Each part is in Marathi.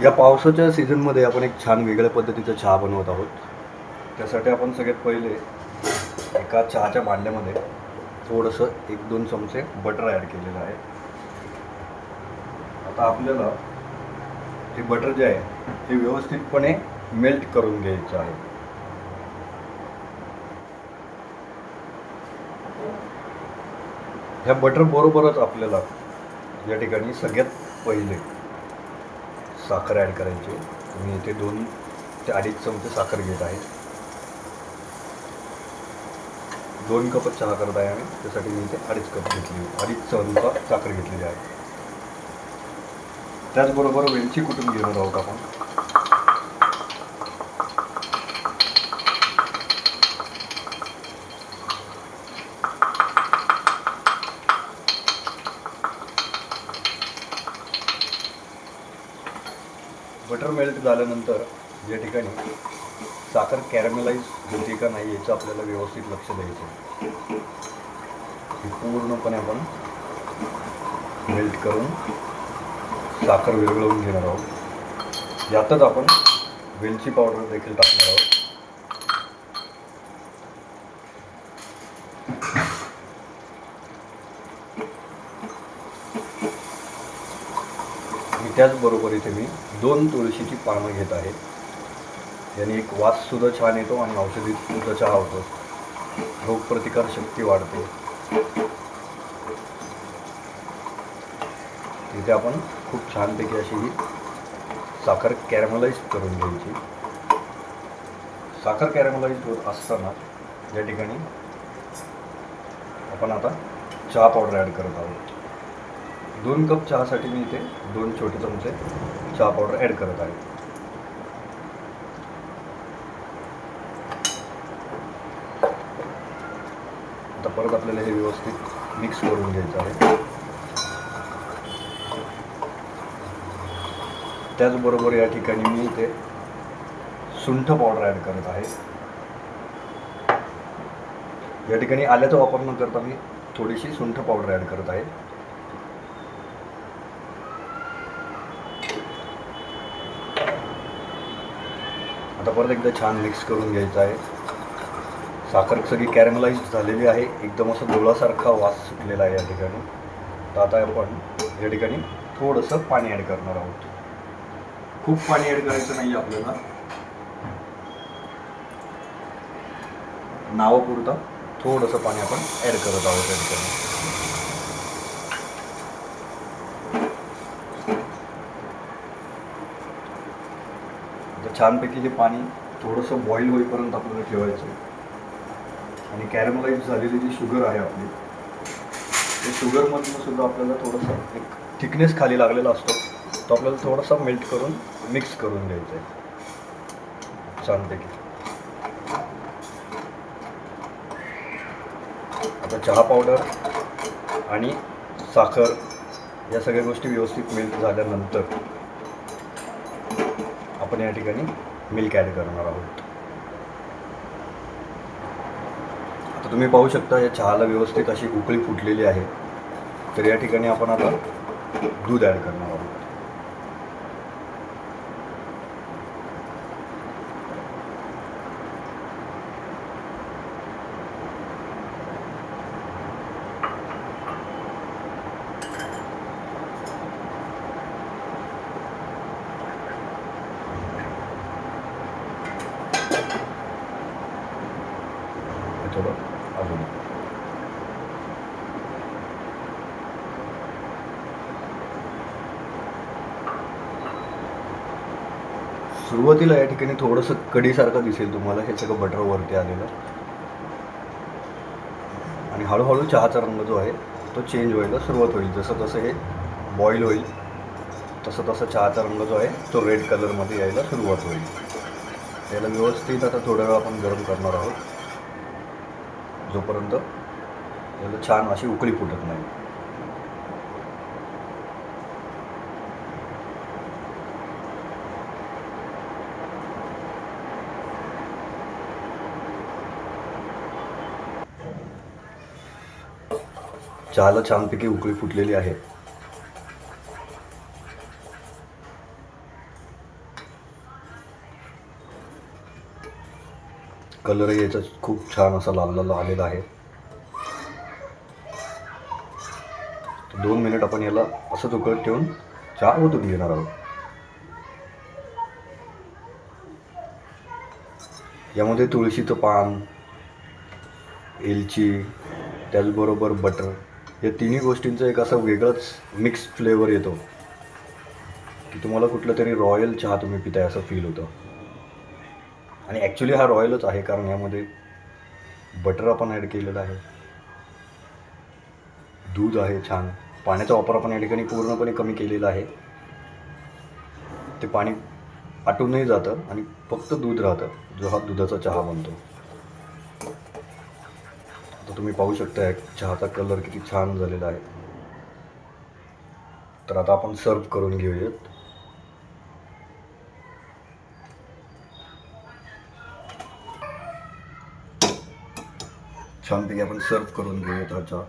या पावसाच्या सीझनमध्ये आपण एक छान वेगळ्या पद्धतीचा चहा बनवत आहोत. त्यासाठी आपण सगळ्यात पहिले एका चहाच्या भांड्यामध्ये थोडंसं 1-2 चमचे बटर ॲड केलेलं आहे. आता आपल्याला हे बटर जे आहे ते व्यवस्थितपणे मेल्ट करून घ्यायचं आहे. ह्या बटर बरोबरच आपल्याला या ठिकाणी सगळ्यात पहिले साखर ॲड करायची. मी इथे 2 ते 2.5 चमचे साखर घेत आहे. 2 कप चहा करत आहे आम्ही, त्यासाठी मी इथे 2.5 कप घेतली, 2.5 चमचा साखर घेतलेली आहे. त्याचबरोबर वेलची कुटून घेणार आहोत आपण. बटर मेल्ट झाल्यानंतर या ठिकाणी साखर कॅरमेलाइज होते का नाही याचं आपल्याला व्यवस्थित लक्ष द्यायचं. ही पूर्णपणे आपण मेल्ट करून साखर विरघळवून घेणार आहोत. यातच आपण वेलची पावडर देखील टाकणार आहोत. आणि त्याचबरोबर इथे मी 2 तुळशीची पानं घेत आहे. याने एक वाससुद्धा छान येतो आणि औषधी सुद्धा चहा होतो. रोगप्रतिकार शक्ती वाढते. इथे आपण खूप छानपैकी अशी ही साखर कॅरमलाइज करून घ्यायची. साखर कॅरमलाइज होत असताना या ठिकाणी आपण आता चहा पावडर ॲड करत आहोत. 2 कप चहासाठी मी इथे 2 छोटे चमचे चहा पावडर ॲड करत आहे. आता परत आपल्याला हे व्यवस्थित मिक्स करून घ्यायचं आहे. त्याचबरोबर या ठिकाणी मी इथे सुंठ पावडर ॲड करत आहे. या ठिकाणी आल्याचा वापर न करता मी थोडीशी सुंठ पावडर ॲड करत आहे. आता परत एकदा छान मिक्स करून घ्यायचं आहे. साखर सगळी कॅरमलाइज झालेली आहे. एकदम असं गोळासारखा वास सुटलेला आहे या ठिकाणी. तर आता आपण या ठिकाणी थोडंसं पाणी ॲड करणार आहोत. खूप पाणी ॲड करायचं नाही आपल्याला, नावापुरता थोडंसं पाणी आपण ॲड करत आहोत या ठिकाणी. छानपैकी हे पाणी थोडंसं बॉईल होईपर्यंत आपल्याला ठेवायचं. आणि कॅरमलाइज झालेली जी शुगर आहे आपली, ते शुगरमधून सुद्धा आपल्याला थोडंसं एक थिकनेस खाली लागलेला असतो, तो आपल्याला थोडासा मेल्ट करून मिक्स करून घ्यायचा आहे छानपैकी. आता चहा पावडर आणि साखर या सगळ्या गोष्टी व्यवस्थित मेल्ट झाल्यानंतर आपण या ठिकाणी मिल्क ॲड करणार आहोत. आता तुम्ही पाहू शकता या चहाला व्यवस्थित अशी उकळी फुटलेली आहे. तर या ठिकाणी आपण आता दूध ॲड करणार आहोत. थोडं अजून सुरुवातीला या ठिकाणी थोडंसं कढीसारखं दिसेल तुम्हाला हे सगळं बटर वरती आलेलं. आणि हळूहळू चहाचा रंग जो आहे तो चेंज व्हायला सुरुवात होईल. जसं जसं हे बॉईल होईल तसं तसं चहाचा रंग जो आहे तो रेड कलरमध्ये यायला सुरुवात होईल. याला व्यवस्थित आता थोड्या वेळ आपण गरम करणार आहोत, जोपर्यंत याला छान अशी उकळी फुटत नाही. चहाला छानपैकी उकळी फुटलेली आहे. कलरही याचा खूप छान असा लाल लाल आलेला आहे. 2 मिनिट आपण याला असंच उकळत ठेवून चहा ओतून घेणार आहोत. यामध्ये तुळशीचं पान, एलची, त्याचबरोबर बटर, या तिन्ही गोष्टींचा एक असा वेगळाच मिक्स फ्लेवर येतो की तुम्हाला कुठलं तरी रॉयल चहा तुम्ही पिताय असं फील होतं. आणि ॲक्च्युली हा रॉयलच आहे, कारण यामध्ये बटर आपण ॲड केलेलं आहे, दूध आहे छान, पाण्याचा वापर आपण या ठिकाणी पूर्णपणे कमी केलेला आहे. ते पाणी आटूनही जातं आणि फक्त दूध राहतं, जो हा दुधाचा चहा बनतो. आता तुम्ही पाहू शकता चहाचा कलर किती छान झालेला आहे. तर आता आपण सर्व करून घेऊयात. छानपैकी आपण सर्व करून घेऊयात हा चहा.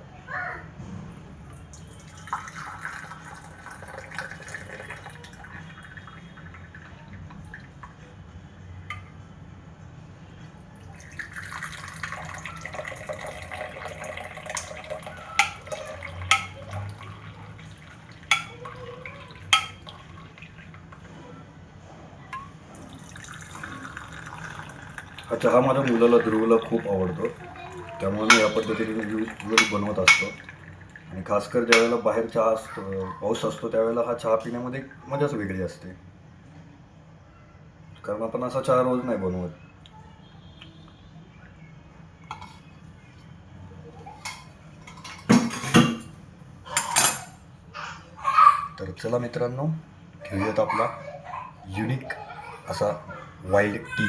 हा चहा माझ्या मुलाला ध्रुवला खूप आवडतो, त्यामुळे मी या पद्धतीने यूज बनवत असतो. आणि खासकर ज्यावेळेला बाहेर चहा असतो, पाऊस असतो, त्यावेळेला हा चहा पिण्यामध्ये मजाच वेगळी असते, कारण आपण असा चहा रोज नाही बनवत. तर चला मित्रांनो, घेऊयात आपला युनिक असा वाईल्ड टी.